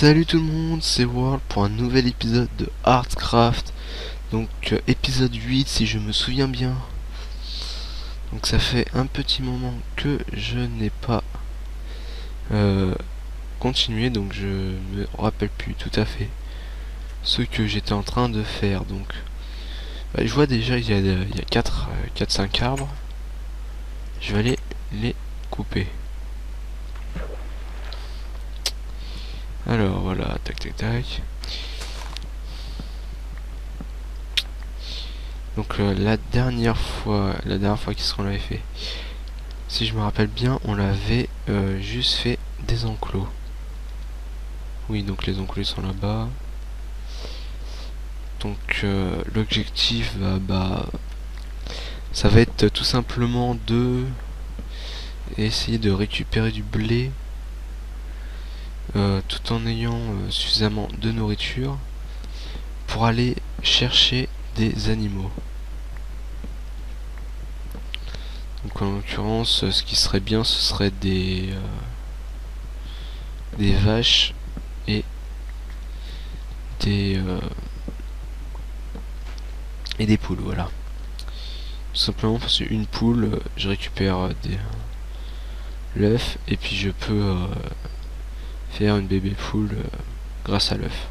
Salut tout le monde, c'est World pour un nouvel épisode de Heartcraft. Donc épisode 8 si je me souviens bien. Donc ça fait un petit moment que je n'ai pas continué, donc je me rappelle plus tout à fait ce que j'étais en train de faire. Donc je vois déjà il y a 4-5 arbres. Je vais aller les couper. Alors voilà, tac tac tac. Donc la dernière fois qu'on l'avait fait, si je me rappelle bien, on l'avait juste fait des enclos. Oui, donc les enclos sont là-bas. Donc l'objectif, ça va être tout simplement de essayer de récupérer du blé tout en ayant suffisamment de nourriture pour aller chercher des animaux. Donc en l'occurrence, ce qui serait bien, ce serait des vaches et des poules, voilà. Tout simplement parce qu'une poule, je récupère l'œuf et puis je peux faire une bébé poule grâce à l'œuf.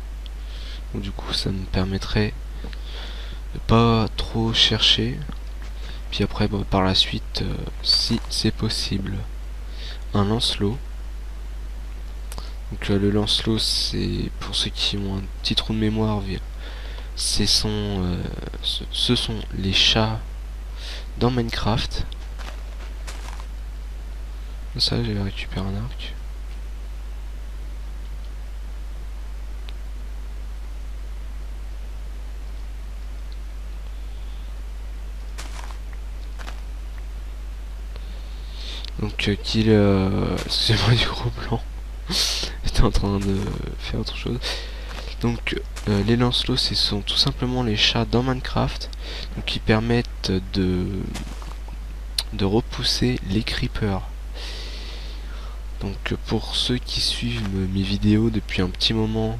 Donc du coup ça me permettrait de pas trop chercher. Puis après par la suite, si c'est possible, un lancelot. Donc le lancelot, c'est pour ceux qui ont un petit trou de mémoire, ce sont les chats dans Minecraft. Ça, j'avais récupéré un arc. Donc excusez-moi du gros blanc. J'étais en train de faire autre chose. Donc les lancelots, ce sont tout simplement les chats dans Minecraft, donc qui permettent de repousser les creepers. Donc pour ceux qui suivent mes vidéos depuis un petit moment,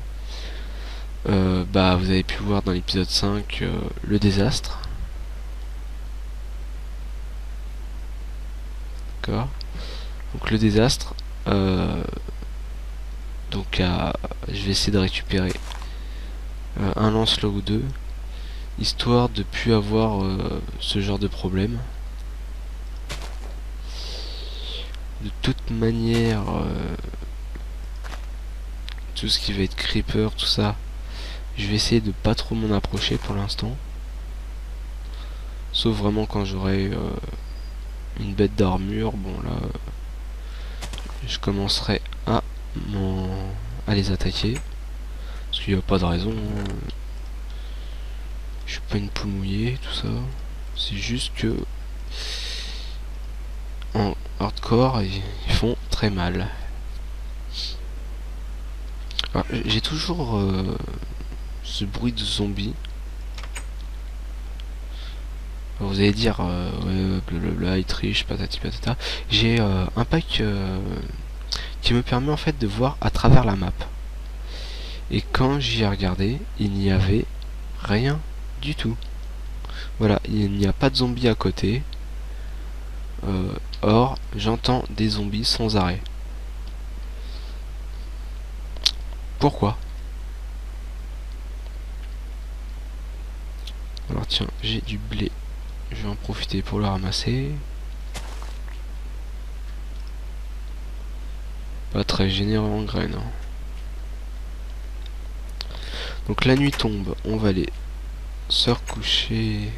vous avez pu voir dans l'épisode 5 le désastre. D'accord. Donc le désastre, donc je vais essayer de récupérer un lancelot ou deux, histoire de plus avoir ce genre de problème. De toute manière, tout ce qui va être creeper, tout ça, je vais essayer de pas trop m'en approcher pour l'instant. Sauf vraiment quand j'aurai une bête d'armure. Bon là, je commencerai à les attaquer. Parce qu'il n'y a pas de raison. Je suis pas une poule mouillée, tout ça. C'est juste que en hardcore, ils font très mal. J'ai toujours ce bruit de zombie. Vous allez dire, ouais, blablabla, il triche, patati patata. J'ai un pack qui me permet en fait de voir à travers la map. Et quand j'y ai regardé, il n'y avait rien du tout. Voilà, il n'y a pas de zombies à côté. Or, j'entends des zombies sans arrêt. Pourquoi? Alors tiens, j'ai du blé. Je vais en profiter pour le ramasser. Pas très généreux en graines. Hein. Donc la nuit tombe, on va aller se recoucher.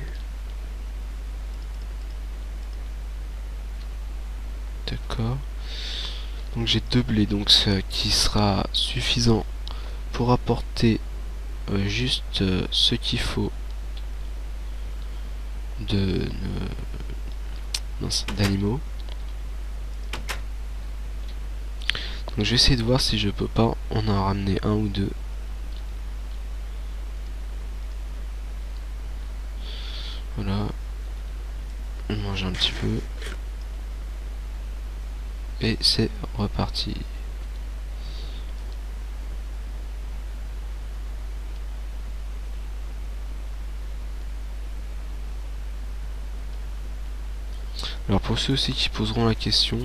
D'accord. Donc j'ai 2 blés, donc ce qui sera suffisant pour apporter juste ce qu'il faut d'animaux. Donc je vais essayer de voir si je peux pas en ramener un ou deux. Voilà. On mange un petit peu. Et c'est reparti. Alors pour ceux aussi qui poseront la question,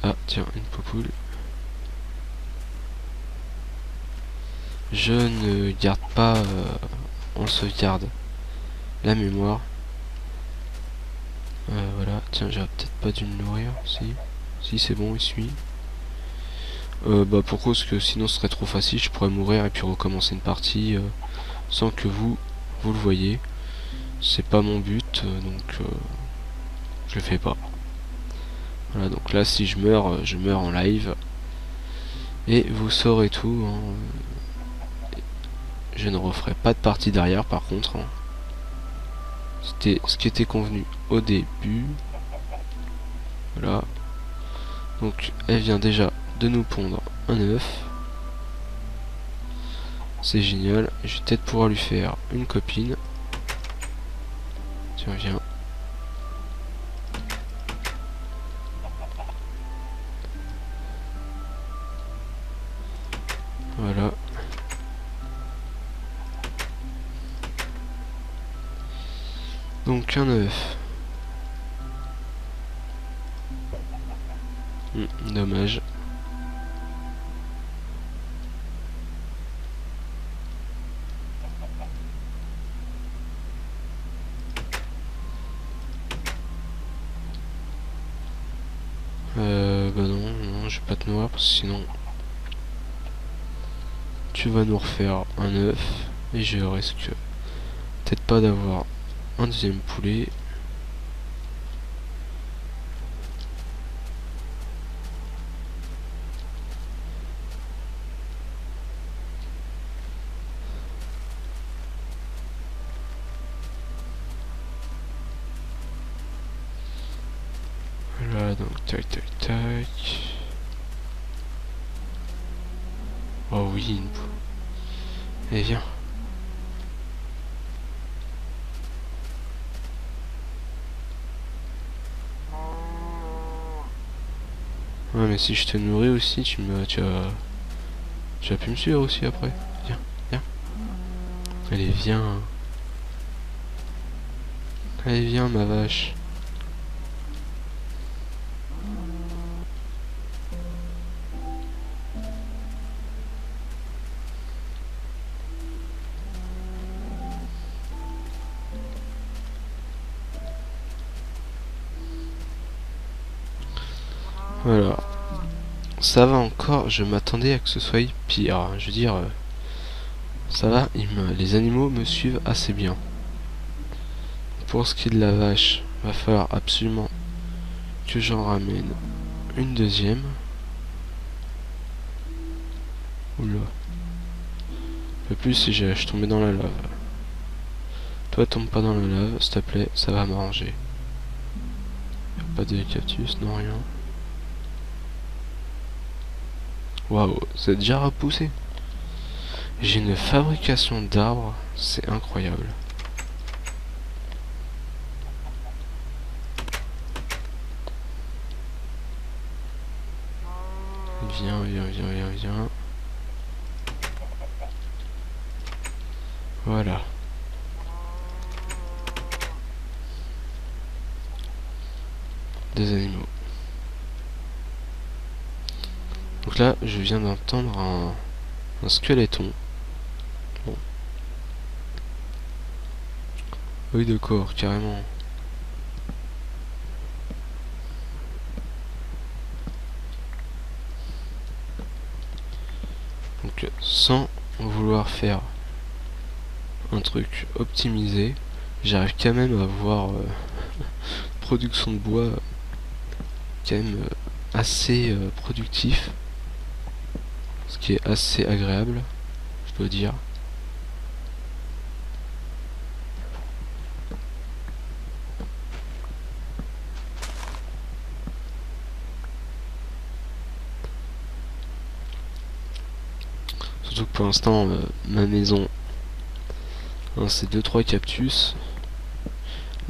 ah tiens, une popoule. Je ne garde pas en sauvegarde la mémoire. Voilà, tiens, j'aurais peut-être pas dû le nourrir. Si c'est bon, il suit. Bah pour cause que sinon ce serait trop facile, je pourrais mourir et puis recommencer une partie sans que vous le voyez. C'est pas mon but, donc je le fais pas. Voilà, donc là si je meurs en live. Et vous saurez tout, hein. Je ne referai pas de partie derrière par contre, hein. C'était ce qui était convenu au début. Voilà. Donc elle vient déjà de nous pondre un œuf. C'est génial. Je vais peut-être pouvoir lui faire une copine. Tiens, viens. Voilà. Donc un œuf. Dommage. Bah non, je vais pas te nourrir parce que sinon tu vas nous refaire un œuf et je risque peut-être pas d'avoir un deuxième poulet. Voilà, donc tac tac tac. Oh oui, une poule. Eh viens. Ouais, mais si je te nourris aussi, tu vas pu me suivre aussi après. Viens, viens. Allez, viens. Allez, viens, ma vache. Voilà. Ça va encore, je m'attendais à que ce soit pire, hein. Je veux dire, ça va, les animaux me suivent assez bien. Pour ce qui est de la vache, va falloir absolument que j'en ramène une deuxième. Oula. Le plus si je tombais dans la lave. Toi tombe pas dans la lave, s'il te plaît, ça va m'arranger. Pas de cactus, non rien. Waouh, c'est déjà repoussé. J'ai une fabrication d'arbres, c'est incroyable. Viens, viens, viens, viens, viens. Voilà. Des animaux. Donc là, je viens d'entendre un squeletton. Bon. Oui, d'accord, carrément. Donc, sans vouloir faire un truc optimisé, j'arrive quand même à avoir production de bois quand même assez productif, ce qui est assez agréable, je dois dire. Surtout que pour l'instant, ma maison, hein, c'est 2-3 cactus.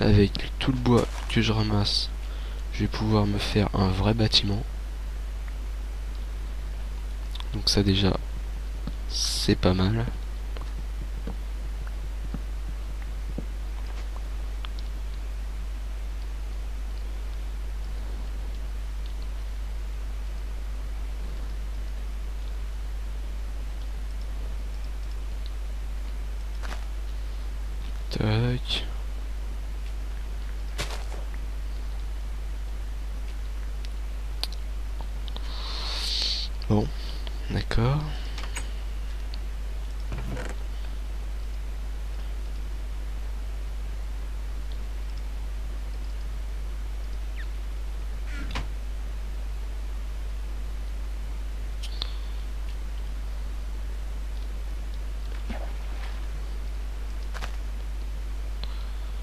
Là, avec tout le bois que je ramasse, je vais pouvoir me faire un vrai bâtiment. Donc ça déjà, c'est pas mal. Tac. Bon, d'accord.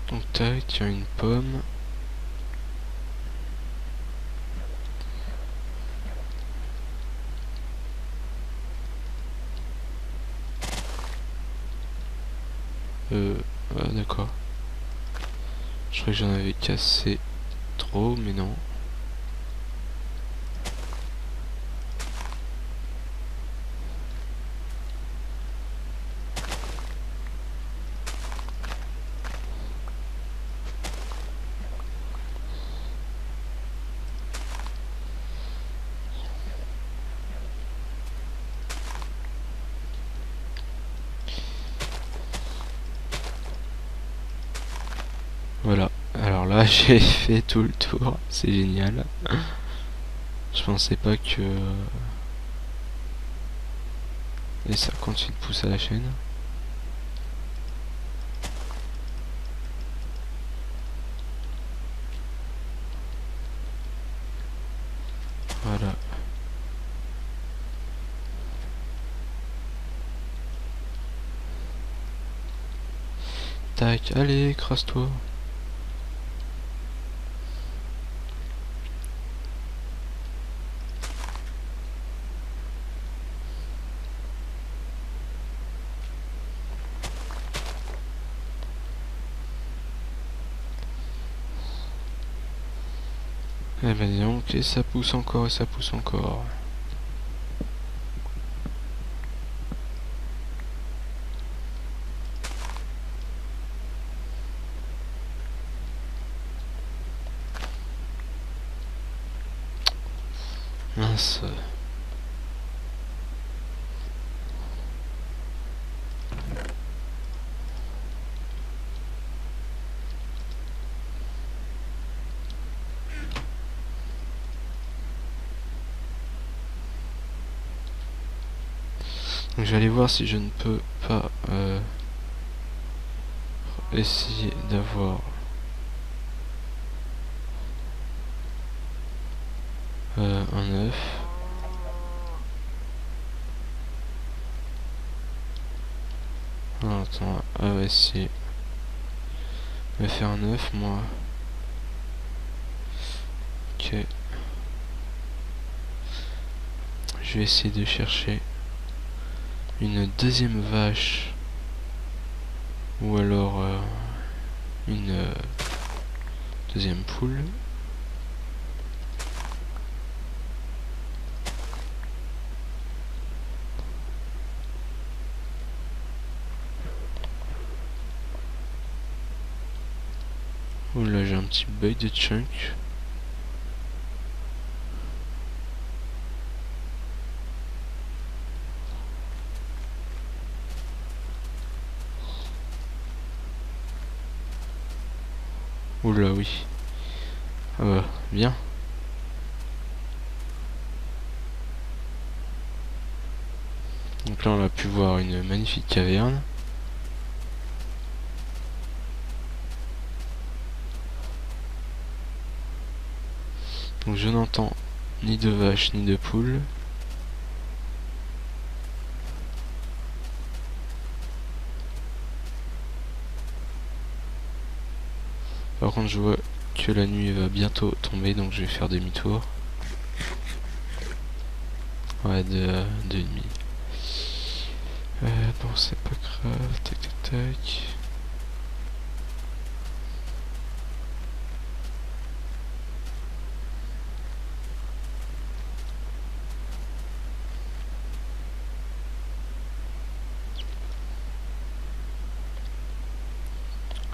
Donc tac, tiens, une pomme. Ah, d'accord. Je crois que j'en avais cassé trop, mais non. Voilà. Alors là, j'ai fait tout le tour. C'est génial. Je pensais pas que... Et ça continue de pousser à la chaîne. Voilà. Tac, allez, écrase-toi. Eh ben dis donc, et ça pousse encore, et ça pousse encore. Mince. Donc je vais aller voir si je ne peux pas essayer d'avoir un œuf. Ah, attends, ah ouais, si. Je vais faire un œuf, moi. Ok. Je vais essayer de chercher une deuxième vache. Ou alors une deuxième poule. Oula, j'ai un petit bug de chunk. Oula, oui. Ah bah, bien. Donc là, on a pu voir une magnifique caverne. Donc je n'entends ni de vache ni de poule. Par contre, je vois que la nuit va bientôt tomber, donc je vais faire demi-tour. Ouais, de nuit. Bon, c'est pas grave. Tac, tac, tac.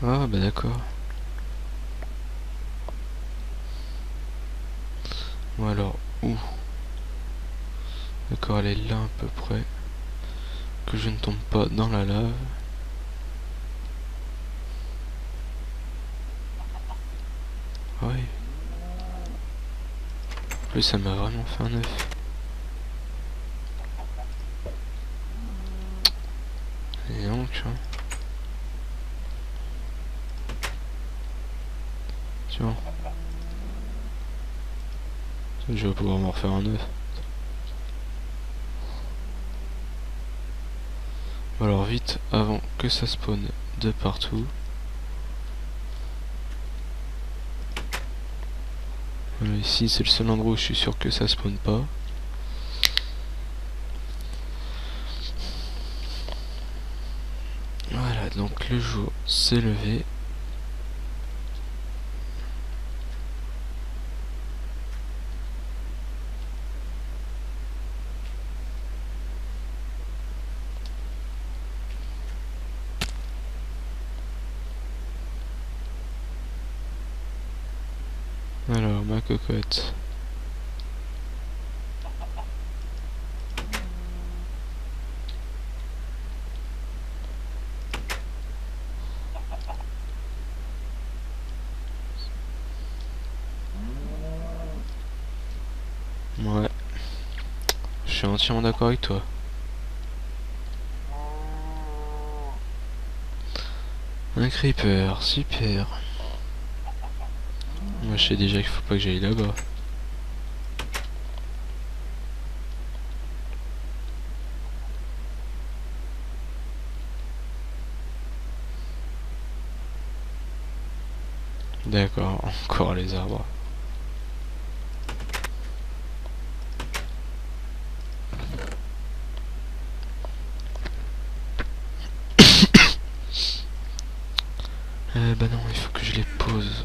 Ah, bah d'accord. Ou alors, où? D'accord, elle est là à peu près. Que je ne tombe pas dans la lave. plus, ça m'a vraiment fait un œuf. Et donc, hein. Tu vois. Je vais pouvoir m'en refaire un œuf. Alors vite, avant que ça spawn de partout. Voilà, ici c'est le seul endroit où je suis sûr que ça spawn pas. Voilà, donc le jour s'est levé. Alors, ma cocotte. Ouais. Je suis entièrement d'accord avec toi. Un creeper, super. Moi je sais déjà qu'il faut pas que j'aille là-bas. D'accord, encore les arbres. Bah non, il faut que je les pose.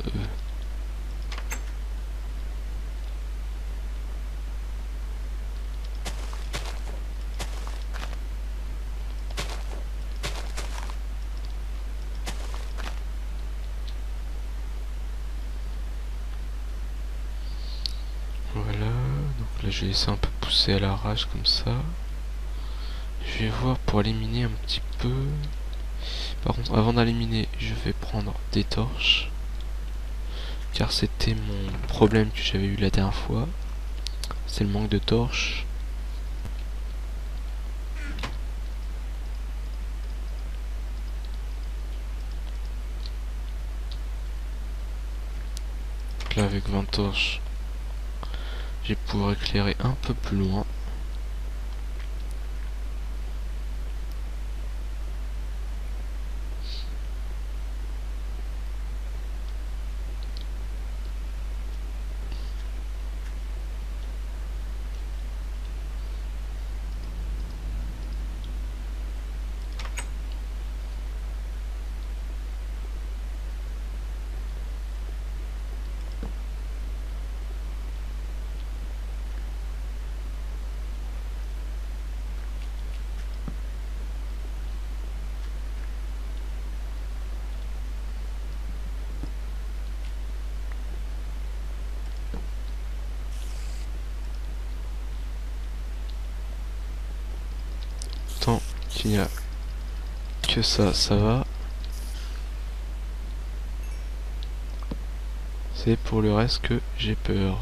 Voilà, donc là je vais laisser un peu pousser à l'arrache comme ça. Je vais voir pour éliminer un petit peu. Par contre, avant d'éliminer, je vais prendre des torches. Car c'était mon problème que j'avais eu la dernière fois. C'est le manque de torches. Donc là avec 20 torches, je vais pouvoir éclairer un peu plus loin. Tant qu'il n'y a que ça va. C'est pour le reste que j'ai peur.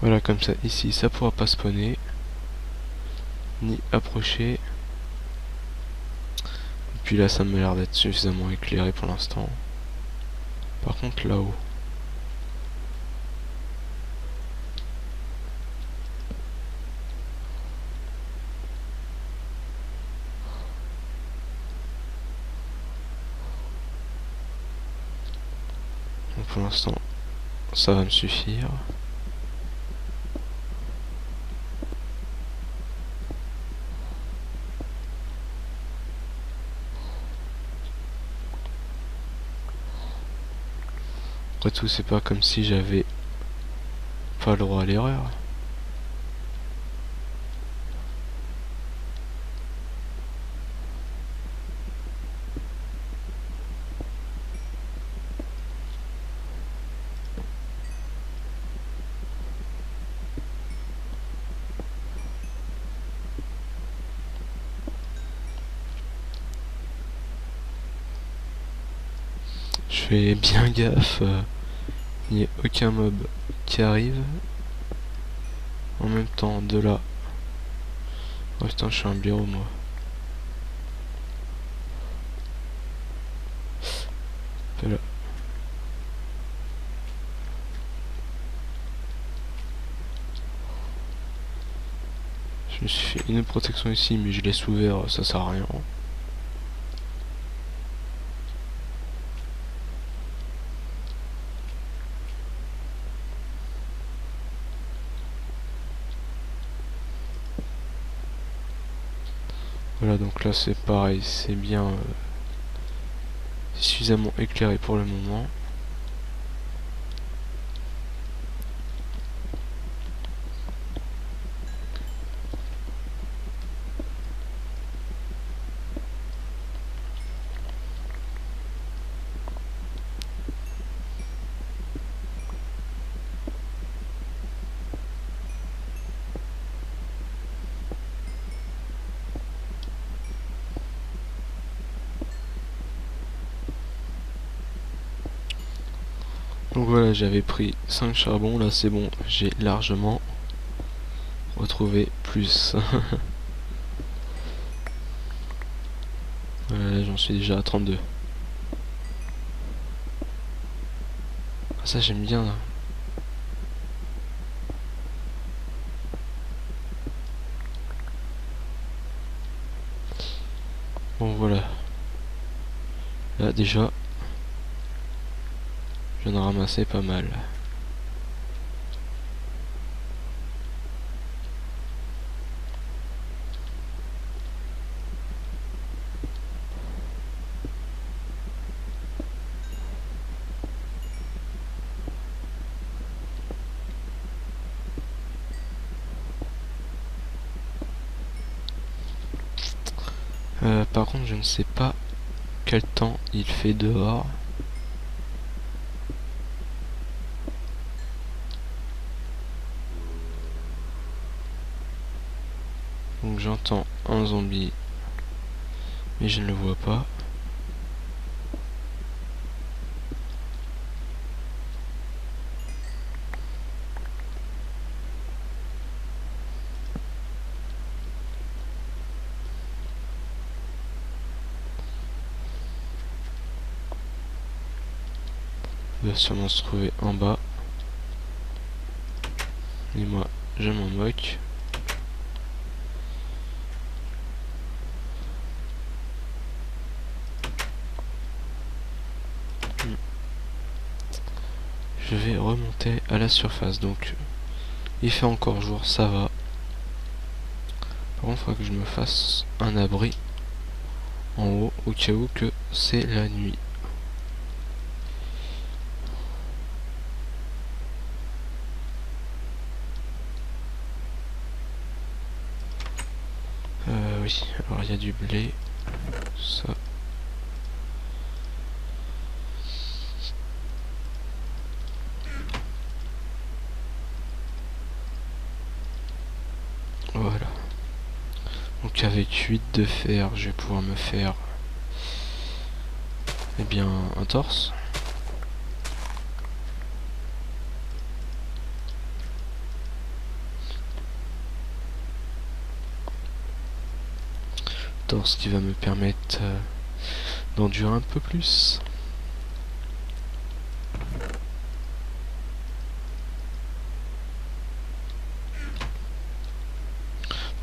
Voilà, comme ça, ici, ça pourra pas spawner, ni approcher. Et puis là, ça m'a l'air d'être suffisamment éclairé pour l'instant. Par contre, là-haut. Donc pour l'instant, ça va me suffire. Après tout, c'est pas comme si j'avais pas le droit à l'erreur. Je fais bien gaffe, il n'y a aucun mob qui arrive. En même temps, de là. Oh putain, je suis un blaireau moi. Là. Je me suis fait une protection ici, mais je laisse ouvert, ça sert à rien. Voilà, donc là c'est pareil, c'est bien suffisamment éclairé pour le moment. Donc voilà, j'avais pris 5 charbons, là c'est bon, j'ai largement retrouvé plus. Voilà, j'en suis déjà à 32. Ah, ça j'aime bien là. Bon voilà. Là déjà, je viens de ramasser pas mal. Par contre, je ne sais pas quel temps il fait dehors. Donc j'entends un zombie, mais je ne le vois pas. Il va sûrement se trouver en bas. Et moi, je m'en moque. Je vais remonter à la surface. Donc, il fait encore jour, ça va. Par contre, il faudra que je me fasse un abri en haut au cas où que c'est la nuit. Oui, alors il y a du blé, ça. Voilà. Donc avec 8 de fer, je vais pouvoir me faire eh bien un torse. Torse qui va me permettre d'endurer un peu plus.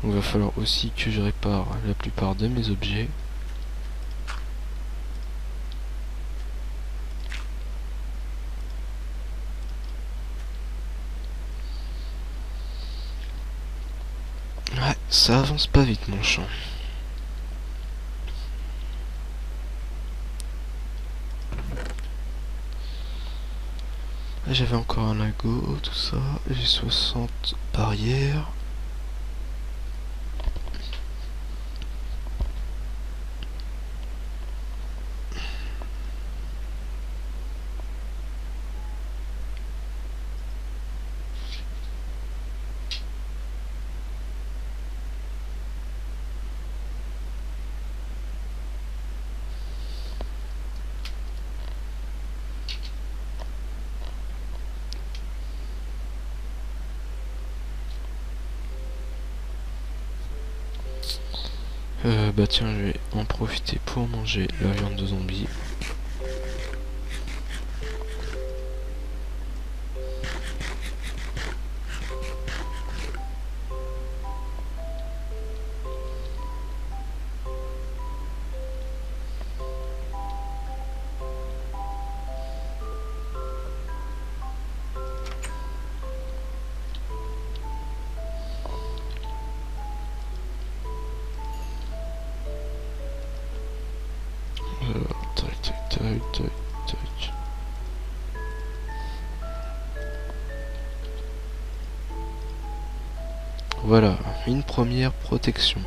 Donc il va falloir aussi que je répare la plupart de mes objets. Ouais, ça avance pas vite mon champ. J'avais encore un lago, tout ça. J'ai 60 barrières. Bah tiens, je vais en profiter pour manger la viande de zombie. Tac, tac, tac, tac, tac. Voilà, une première protection.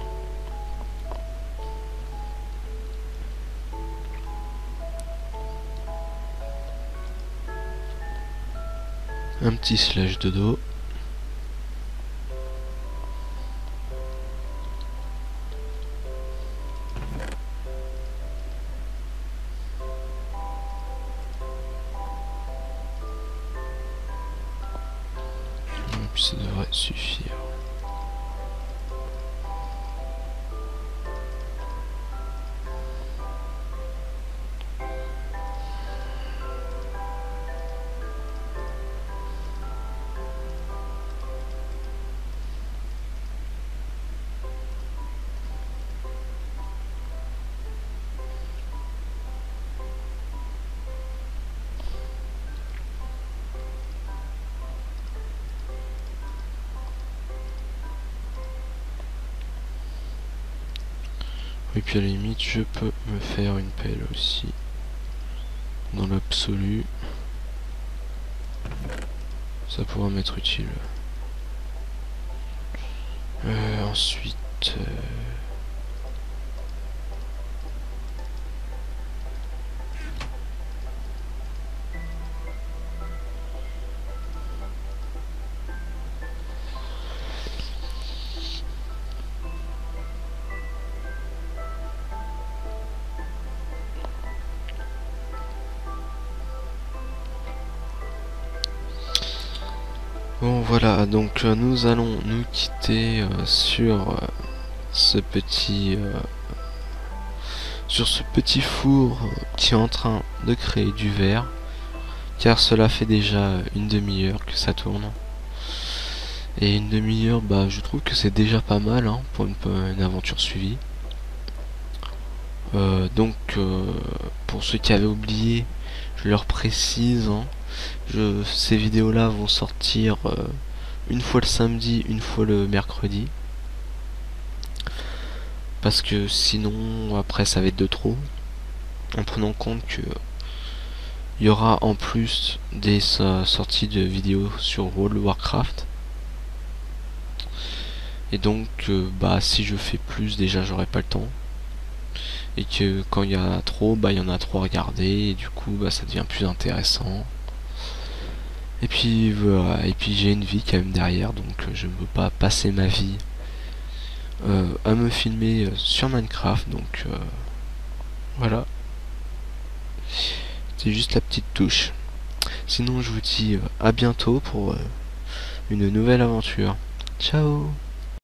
Un petit slash de dos. Et puis ça devrait suffire. Et puis à la limite, je peux me faire une pelle aussi. Dans l'absolu. Ça pourra m'être utile. Ensuite... Bon voilà, donc nous allons nous quitter sur ce petit four qui est en train de créer du verre, car cela fait déjà une demi-heure que ça tourne. Et une demi-heure, bah je trouve que c'est déjà pas mal hein, pour une aventure suivie. Pour ceux qui avaient oublié, je leur précise, hein, ces vidéos là vont sortir une fois le samedi, une fois le mercredi, parce que sinon après ça va être de trop, en prenant compte que il y aura en plus des sorties de vidéos sur World of Warcraft, et donc bah si je fais plus, déjà j'aurai pas le temps, et que quand il y en a trop, bah il y en a trop à regarder, et du coup bah ça devient plus intéressant. Et puis voilà, et puis j'ai une vie quand même derrière, donc je ne veux pas passer ma vie à me filmer sur Minecraft, donc voilà. C'est juste la petite touche. Sinon je vous dis à bientôt pour une nouvelle aventure. Ciao.